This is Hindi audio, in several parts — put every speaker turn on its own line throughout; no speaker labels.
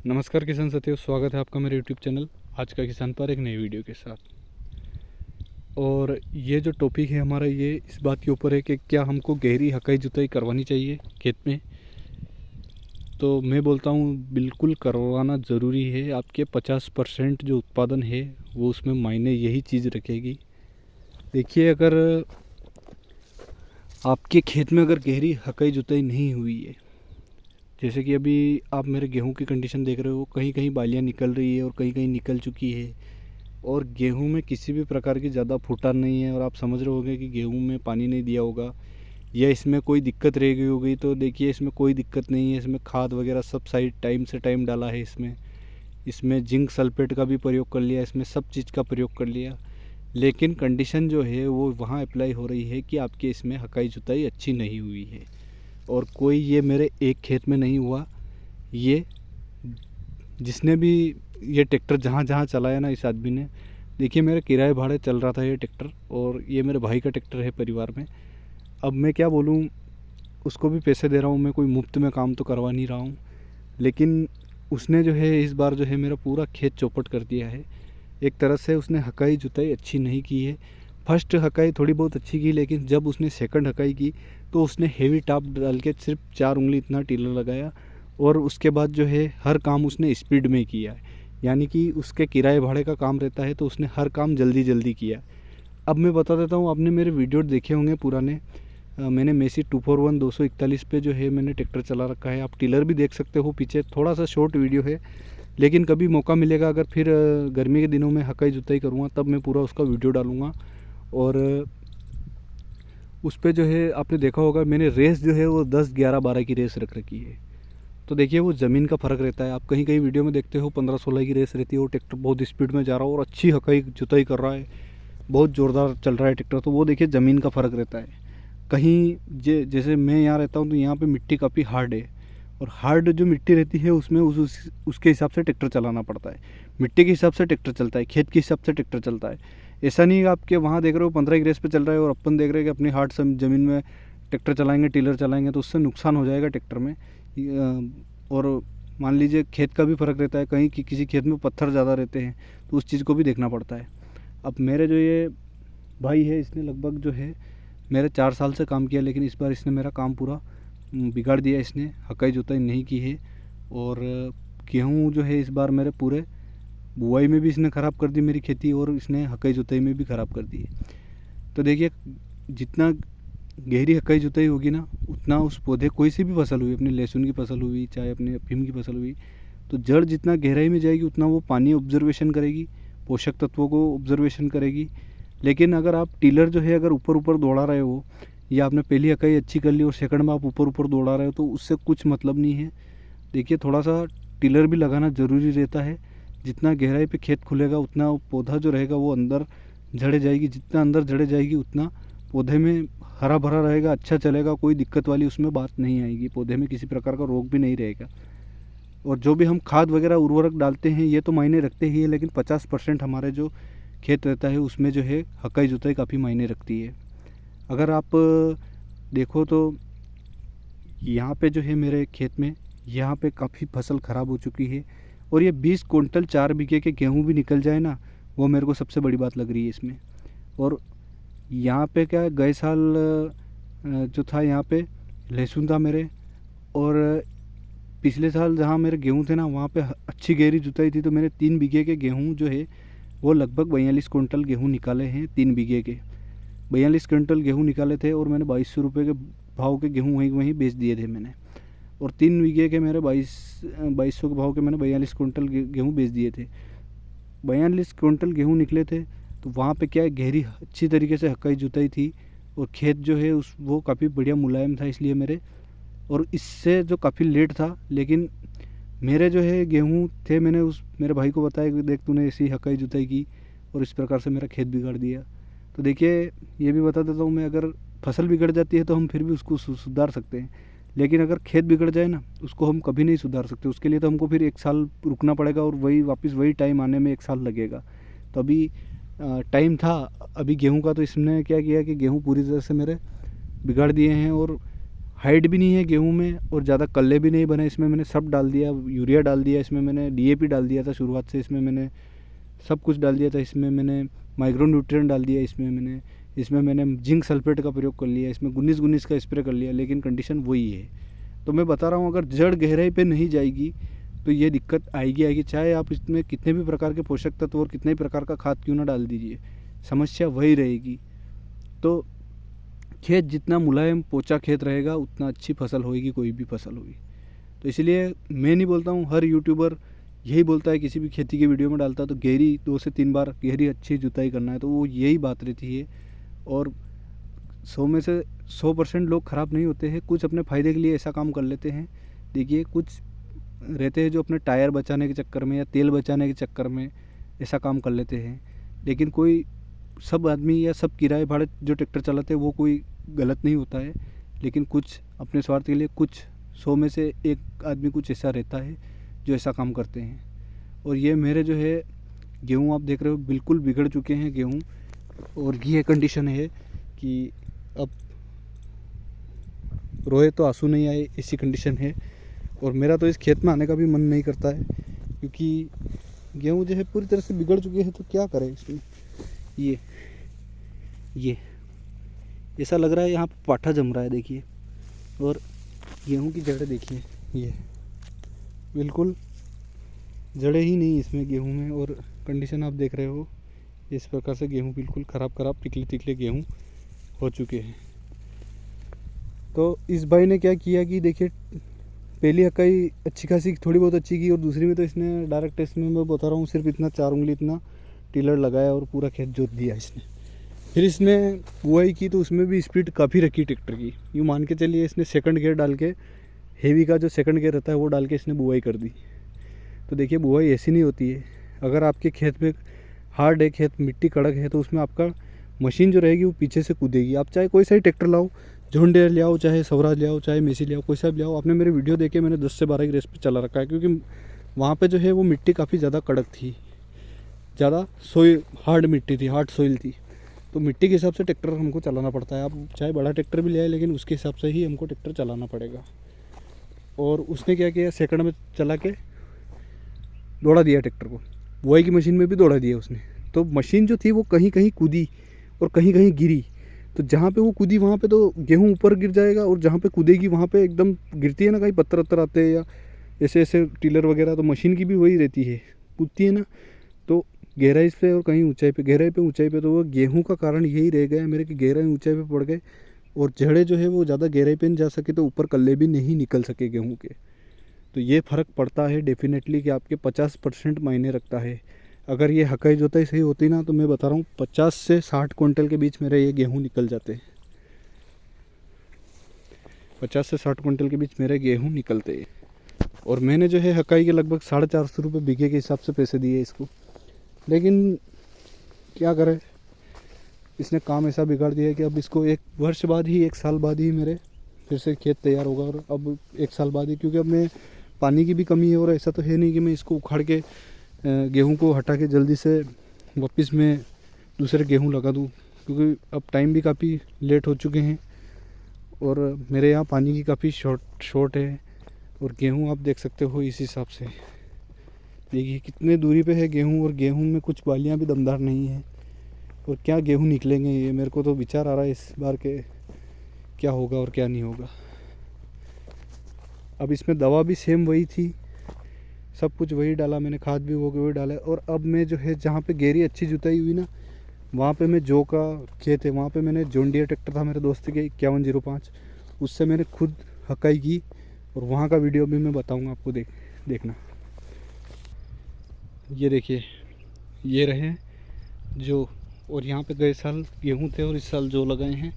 नमस्कार किसान साथियों, स्वागत है आपका मेरे यूट्यूब चैनल आज का किसान पर एक नई वीडियो के साथ। और ये जो टॉपिक है हमारा, ये इस बात के ऊपर है कि क्या हमको गहरी हकाई जुताई करवानी चाहिए खेत में। तो मैं बोलता हूँ बिल्कुल करवाना ज़रूरी है। आपके 50% जो उत्पादन है वो उसमें मायने यही चीज़ रखेगी। देखिए, अगर आपके खेत में अगर गहरी हकाई जुताई नहीं हुई है, जैसे कि अभी आप मेरे गेहूं की कंडीशन देख रहे हो, कहीं कहीं बालियाँ निकल रही है और कहीं कहीं निकल चुकी है, और गेहूं में किसी भी प्रकार की ज़्यादा फूटान नहीं है। और आप समझ रहे होंगे कि गेहूं में पानी नहीं दिया होगा या इसमें कोई दिक्कत रह गई होगी। तो देखिए, इसमें कोई दिक्कत नहीं है। इसमें खाद वगैरह सब सही टाइम से टाइम डाला है। इसमें इसमें जिंक सल्फेट का भी प्रयोग कर लिया, इसमें सब चीज़ का प्रयोग कर लिया। लेकिन कंडीशन जो है वो वहाँ अप्लाई हो रही है कि आपके इसमें हकाई जुताई अच्छी नहीं हुई है। और कोई ये मेरे एक खेत में नहीं हुआ, ये जिसने भी ये ट्रैक्टर जहाँ जहाँ चलाया ना इस आदमी ने, देखिए मेरे किराए भाड़े चल रहा था ये ट्रैक्टर, और ये मेरे भाई का ट्रैक्टर है परिवार में। अब मैं क्या बोलूँ, उसको भी पैसे दे रहा हूँ मैं, कोई मुफ्त में काम तो करवा नहीं रहा हूँ। लेकिन उसने जो है इस बार जो है मेरा पूरा खेत चौपट कर दिया है। एक तरह से उसने हकाई जुताई अच्छी नहीं की है। फर्स्ट हकाई थोड़ी बहुत अच्छी की, लेकिन जब उसने सेकंड हकाई की तो उसने हेवी टाप डाल के सिर्फ 4 उंगली इतना टीलर लगाया। और उसके बाद जो है हर काम उसने स्पीड में किया है, यानी कि उसके किराए भाड़े का काम रहता है तो उसने हर काम जल्दी जल्दी किया। अब मैं बता देता हूँ, आपने मेरे वीडियो देखे होंगे पुराने। मैंने मेसी 241 241 पे जो है मैंने ट्रैक्टर चला रखा है। आप टीलर भी देख सकते हो पीछे, थोड़ा सा शॉर्ट वीडियो है। लेकिन कभी मौका मिलेगा, अगर फिर गर्मी के दिनों में हकाई जुताई करूँगा तब मैं पूरा उसका वीडियो डालूँगा। और उस पर जो है आपने देखा होगा, मैंने रेस जो है वो 10 11 12 की रेस रख रखी है। तो देखिए वो ज़मीन का फ़र्क रहता है। आप कहीं कहीं वीडियो में देखते हो 15 16 की रेस रहती है, वो ट्रैक्टर बहुत स्पीड में जा रहा हो और अच्छी हकाई जुताई कर रहा है, बहुत ज़ोरदार चल रहा है ट्रैक्टर। तो वो देखिए ज़मीन का फ़र्क रहता है। कहीं जैसे मैं यहाँ रहता हूँ तो यहाँ पे मिट्टी काफ़ी हार्ड है, और हार्ड जो मिट्टी रहती है उसमें उसके हिसाब से ट्रैक्टर चलाना पड़ता है। मिट्टी के हिसाब से ट्रैक्टर चलता है, खेत के हिसाब से ट्रैक्टर चलता है। ऐसा नहीं है आपके वहाँ देख रहे हो 15 की रेस पे चल रहा है और अपन देख रहे हैं कि अपनी हार्ड ज़मीन में ट्रैक्टर चलाएंगे, टीलर चलाएंगे, तो उससे नुकसान हो जाएगा ट्रैक्टर में। और मान लीजिए खेत का भी फ़र्क रहता है, कहीं किसी खेत में पत्थर ज़्यादा रहते हैं तो उस चीज़ को भी देखना पड़ता है। अब मेरे जो ये भाई है, इसने लगभग जो है मेरे 4 साल से काम किया, लेकिन इस बार इसने मेरा काम पूरा बिगाड़ दिया। इसने हकाई जुताई नहीं की है, और गेहूँ जो है इस बार मेरे पूरे बुआई में भी इसने ख़राब कर दी मेरी खेती, और इसने हकाई जुताई में भी ख़राब कर दी है। तो देखिए, जितना गहरी हकाई जुताई होगी ना, उतना उस पौधे, कोई सी भी फसल हुई, अपनी लहसुन की फसल हुई चाहे अपनी अफीम की फसल हुई, तो जड़ जितना गहराई में जाएगी उतना वो पानी ऑब्जर्वेशन करेगी, पोषक तत्वों को ऑब्जर्वेशन करेगी। लेकिन अगर आप टीलर जो है अगर ऊपर ऊपर दौड़ा रहे हो, या आपने पहली हकाई अच्छी कर ली और सेकंड में आप ऊपर ऊपर दौड़ा रहे हो, तो उससे कुछ मतलब नहीं है। देखिए, थोड़ा सा टिलर भी लगाना ज़रूरी रहता है। जितना गहराई पे खेत खुलेगा उतना पौधा जो रहेगा वो अंदर जड़े जाएगी, जितना अंदर जड़े जाएगी उतना पौधे में हरा भरा रहेगा, अच्छा चलेगा, कोई दिक्कत वाली उसमें बात नहीं आएगी, पौधे में किसी प्रकार का रोग भी नहीं रहेगा। और जो भी हम खाद वगैरह उर्वरक डालते हैं ये तो मायने रखते ही है, लेकिन 50% हमारे जो खेत रहता है उसमें जो है हकाई जुताई काफ़ी मायने रखती है। अगर आप देखो तो यहाँ पे जो है मेरे खेत में यहाँ पे काफ़ी फसल ख़राब हो चुकी है, और ये 20 कुंटल 4 बीघे के गेहूँ भी निकल जाए ना, वो मेरे को सबसे बड़ी बात लग रही है इसमें। और यहाँ पे क्या है, गए साल जो था यहाँ पे लहसुन था मेरे, और पिछले साल जहाँ मेरे गेहूँ थे ना वहाँ पे अच्छी गहरी जुताई थी, तो मेरे 3 बीघे के गेहूँ जो है वो लगभग 42 कुंटल गेहूँ निकाले हैं। 3 बीघे के 42 कुंटल गेहूँ निकाले थे, और मैंने 2200 रुपये के भाव के गेहूँ वहीं वहीं बेच दिए थे मैंने। और 3 बीघे के मेरे 2200 के भाव के मैंने 42 कुंटल गेहूँ बेच दिए थे। 42 कुंटल गेहूँ निकले थे, तो वहाँ पे क्या है, गहरी अच्छी तरीके से हकाई जुताई थी, और खेत जो है उस वो काफ़ी बढ़िया मुलायम था, इसलिए मेरे, और इससे जो काफ़ी लेट था, लेकिन मेरे जो है गेहूँ थे, मैंने उस मेरे भाई को बताया कि देख तूने ऐसी हकाई जुताई की और इस प्रकार से मेरा खेत बिगाड़ दिया। तो देखिए, ये भी बता देता हूँ मैं, अगर फसल बिगड़ जाती है तो हम फिर भी उसको सुधार सकते हैं, लेकिन अगर खेत बिगड़ जाए ना, उसको हम कभी नहीं सुधार सकते। उसके लिए तो हमको फिर 1 साल रुकना पड़ेगा, और वही वापस वही टाइम आने में 1 साल लगेगा। तो अभी टाइम था अभी गेहूँ का, तो इसने क्या किया कि गेहूँ पूरी तरह से मेरे बिगाड़ दिए हैं, और हाइट भी नहीं है गेहूं में और ज़्यादा कल्ले भी नहीं बने। इसमें मैंने सब डाल दिया, यूरिया डाल दिया, इसमें मैंने डीएपी डाल दिया था शुरुआत से, इसमें मैंने सब कुछ डाल दिया था। इसमें मैंने माइक्रो न्यूट्रिएंट डाल दिया, इसमें मैंने जिंक सल्फेट का प्रयोग कर लिया, इसमें 19-19 का स्प्रे कर लिया, लेकिन कंडीशन वही है। तो मैं बता रहा हूँ, अगर जड़ गहराई पे नहीं जाएगी तो ये दिक्कत आएगी। चाहे आप इसमें कितने भी प्रकार के पोषक तत्व और कितने भी प्रकार का खाद क्यों ना डाल दीजिए, समस्या वही रहेगी। तो खेत जितना मुलायम पोचा खेत रहेगा उतना अच्छी फसल होगी, कोई भी फसल होगी। तो इसलिए मैं नहीं बोलता हूँ, हर यूट्यूबर यही बोलता है, किसी भी खेती की वीडियो में डालता है तो गहरी 2 से 3 बार गहरी अच्छी जुताई करना है, तो वो यही बात रहती है। और 100 में से 100% लोग ख़राब नहीं होते हैं, कुछ अपने फ़ायदे के लिए ऐसा काम कर लेते हैं। देखिए, कुछ रहते हैं जो अपने टायर बचाने के चक्कर में या तेल बचाने के चक्कर में ऐसा काम कर लेते हैं, लेकिन कोई सब आदमी या सब किराए भाड़े जो ट्रैक्टर चलाते हैं वो कोई गलत नहीं होता है, लेकिन कुछ अपने स्वार्थ के लिए, कुछ 100 में से 1 आदमी कुछ ऐसा रहता है जो ऐसा काम करते हैं। और ये मेरे जो है गेहूँ आप देख रहे हो बिल्कुल बिगड़ चुके हैं गेहूँ, और ये कंडीशन है कि अब रोए तो आंसू नहीं आए, ऐसी कंडीशन है। और मेरा तो इस खेत में आने का भी मन नहीं करता है, क्योंकि गेहूँ जो है पूरी तरह से बिगड़ चुके हैं। तो क्या करें इसमें, ये ऐसा लग रहा है यहाँ पर पाठा जम रहा है, देखिए। और गेहूँ की जड़ें देखिए, ये बिल्कुल जड़ें ही नहीं इसमें गेहूँ में, और कंडीशन आप देख रहे हो इस प्रकार से गेहूँ बिल्कुल ख़राब तिकले गेहूँ हो चुके हैं। तो इस भाई ने क्या किया कि देखिए, पहली हकाई अच्छी खासी थोड़ी बहुत अच्छी की, और दूसरी में तो इसने डायरेक्ट, इसमें मैं बता रहा हूँ सिर्फ इतना 4 उंगली इतना टिलर लगाया और पूरा खेत जोत दिया इसने। फिर इसने बुआई की, तो उसमें भी स्पीड काफ़ी रखी ट्रैक्टर की। यूँ मान के चलिए, इसने सेकंड गियर डाल के, हेवी का जो सेकंड गियर रहता है वो डाल के इसने बुआई कर दी। तो देखिए, बुआई ऐसी नहीं होती है। अगर आपके खेत में हार्ड है, खेत मिट्टी कड़क है, तो उसमें आपका मशीन जो रहेगी वो पीछे से कूदेगी। आप चाहे कोई सा ही ट्रैक्टर लाओ, जॉन डियर ले आओ, चाहे स्वराज ले आओ, चाहे मेसी ले आओ, कोई सा भी ले आओ। आपने मेरे वीडियो देखे, मैंने 10 से 12 की रेस पे चला रखा है, क्योंकि वहाँ पे जो है वो मिट्टी काफ़ी ज़्यादा कड़क थी, ज़्यादा हार्ड मिट्टी थी, हार्ड सोइल थी। तो मिट्टी के हिसाब से ट्रैक्टर हमको चलाना पड़ता है। आप चाहे बड़ा ट्रैक्टर भी ले आए, लेकिन उसके हिसाब से ही हमको ट्रैक्टर चलाना पड़ेगा। और उसने क्या किया, सेकंड में चला के दौड़ा दिया ट्रैक्टर को, बुआई की मशीन में भी दौड़ा दिया उसने। तो मशीन जो थी वो कहीं कहीं कूदी और कहीं कहीं गिरी। तो जहाँ पे वो कूदी वहाँ पे तो गेहूँ ऊपर गिर जाएगा, और जहाँ पे कूदेगी वहाँ पे एकदम गिरती है ना, कहीं पत्थर वत्थर आते हैं या ऐसे ऐसे टिलर वगैरह, तो मशीन की भी वही रहती है, कूदती है ना। तो गहराई पे और कहीं ऊंचाई पे, गहराई पे ऊंचाई पे, तो वो गेहूं का कारण यही रह गया मेरे कि गहराई ऊंचाई पे पड़ गए, और जड़ें जो है वो ज़्यादा गहराई पे नहीं जा सके, तो ऊपर कल्ले भी नहीं निकल सके गेहूं के। तो ये फ़र्क पड़ता है डेफिनेटली, कि आपके 50% मायने रखता है। अगर ये हकाई जोताई सही होती ना, तो मैं बता रहा हूँ 50 से 60 क्विंटल के बीच मेरे ये गेहूँ निकल जाते हैं। 50 से 60 क्विंटल के बीच मेरे गेहूँ निकलते हैं। और मैंने जो है हकाई के लगभग 450 रुपये बीघे के हिसाब से पैसे दिए इसको, लेकिन क्या करें, इसने काम ऐसा बिगाड़ दिया कि अब इसको 1 वर्ष बाद ही, 1 साल बाद ही मेरे फिर से खेत तैयार होगा। और अब 1 साल बाद ही, क्योंकि अब मैं पानी की भी कमी है, और ऐसा तो है नहीं कि मैं इसको उखाड़ के गेहूं को हटा के जल्दी से वापस मैं दूसरे गेहूं लगा दूं, क्योंकि अब टाइम भी काफ़ी लेट हो चुके हैं, और मेरे यहाँ पानी की काफ़ी शॉर्ट है। और गेहूं आप देख सकते हो इस हिसाब से, देखिए कितने दूरी पे है गेहूं, और गेहूं में कुछ बालियां भी दमदार नहीं है। और क्या गेहूं निकलेंगे, ये मेरे को तो विचार आ रहा है इस बार के क्या होगा और क्या नहीं होगा। अब इसमें दवा भी सेम वही थी, सब कुछ वही डाला मैंने, खाद भी वो वही डाला है। और अब मैं जो है, जहाँ पे गहरी अच्छी जुताई हुई ना, वहाँ पे मैं जो का खेत है, वहाँ पे मैंने जॉन डियर ट्रैक्टर था मेरे दोस्त के 5105, उससे मैंने खुद हकाई की, और वहाँ का वीडियो भी मैं बताऊँगा आपको, देखना। ये देखिए, ये रहे जो, और यहाँ पे गए साल गेहूँ थे और इस साल जो लगाए हैं,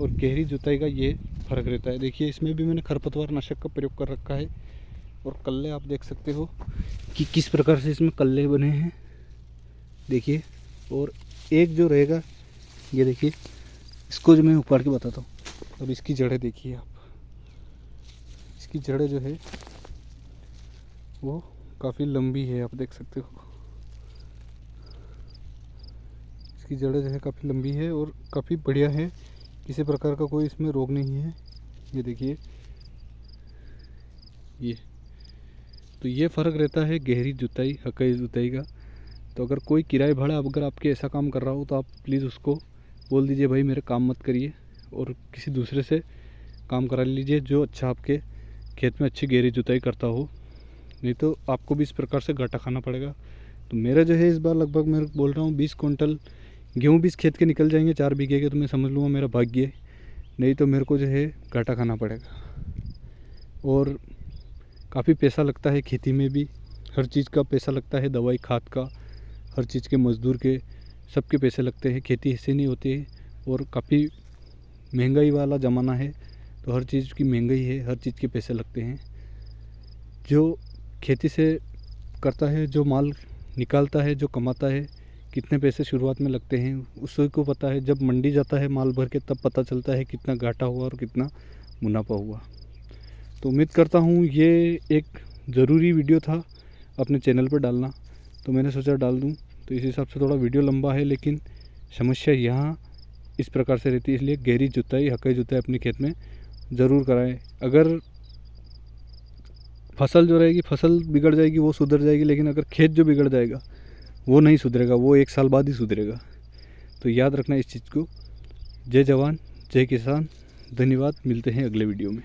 और गहरी जुताई का ये फ़र्क रहता है। देखिए, इसमें भी मैंने खरपतवार नाशक का प्रयोग कर रखा है, और कल्ले आप देख सकते हो कि किस प्रकार से इसमें कल्ले बने हैं, देखिए। और एक जो रहेगा, ये देखिए, इसको जो मैं उपाड़ के बताता हूँ। अब इसकी जड़ें देखिए आप, इसकी जड़ें जो है वो काफ़ी लंबी है, आप देख सकते हो। इसकी जड़ें जो है काफ़ी लंबी है और काफ़ी बढ़िया है, किसी प्रकार का कोई इसमें रोग नहीं है। ये देखिए, ये तो ये फ़र्क रहता है गहरी जुताई हकई जुताई का। तो अगर कोई किराए भाड़ा अगर आपके ऐसा काम कर रहा हो तो आप प्लीज़ उसको बोल दीजिए भाई मेरे काम मत करिए और किसी दूसरे से काम करा लीजिए जो अच्छा आपके खेत में अच्छी गहरी जुताई करता हो, नहीं तो आपको भी इस प्रकार से घाटा खाना पड़ेगा। तो मेरा जो है इस बार लगभग मैं बोल रहा हूँ 20 कुंटल गेहूँ भी इस खेत के निकल जाएंगे 4 बीघे के, तो मैं समझ लूँगा मेरा भाग्य है, नहीं तो मेरे को जो है घाटा खाना पड़ेगा। और काफ़ी पैसा लगता है खेती में भी, हर चीज़ का पैसा लगता है, दवाई खाद का, हर चीज़ के, मज़दूर के, सबके पैसे लगते हैं। खेती ऐसे नहीं होती है और काफ़ी महंगाई वाला ज़माना है, तो हर चीज़ की महंगाई है, हर चीज़ के पैसे लगते हैं। जो खेती से करता है, जो माल निकालता है, जो कमाता है, कितने पैसे शुरुआत में लगते हैं उसी को पता है। जब मंडी जाता है माल भर के तब पता चलता है कितना घाटा हुआ और कितना मुनाफा हुआ। तो उम्मीद करता हूँ ये एक ज़रूरी वीडियो था अपने चैनल पर डालना, तो मैंने सोचा डाल दूँ। तो इस हिसाब से थोड़ा वीडियो लंबा है, लेकिन समस्या यहाँ इस प्रकार से रहती है, इसलिए गहरी जुताई हकई जुताई अपने खेत में ज़रूर कराएं। अगर फसल जो रहेगी, फसल बिगड़ जाएगी वो सुधर जाएगी, लेकिन अगर खेत जो बिगड़ जाएगा वो नहीं सुधरेगा, वो 1 साल बाद ही सुधरेगा। तो याद रखना इस चीज़ को। जय जवान जय किसान, धन्यवाद। मिलते हैं अगले वीडियो में।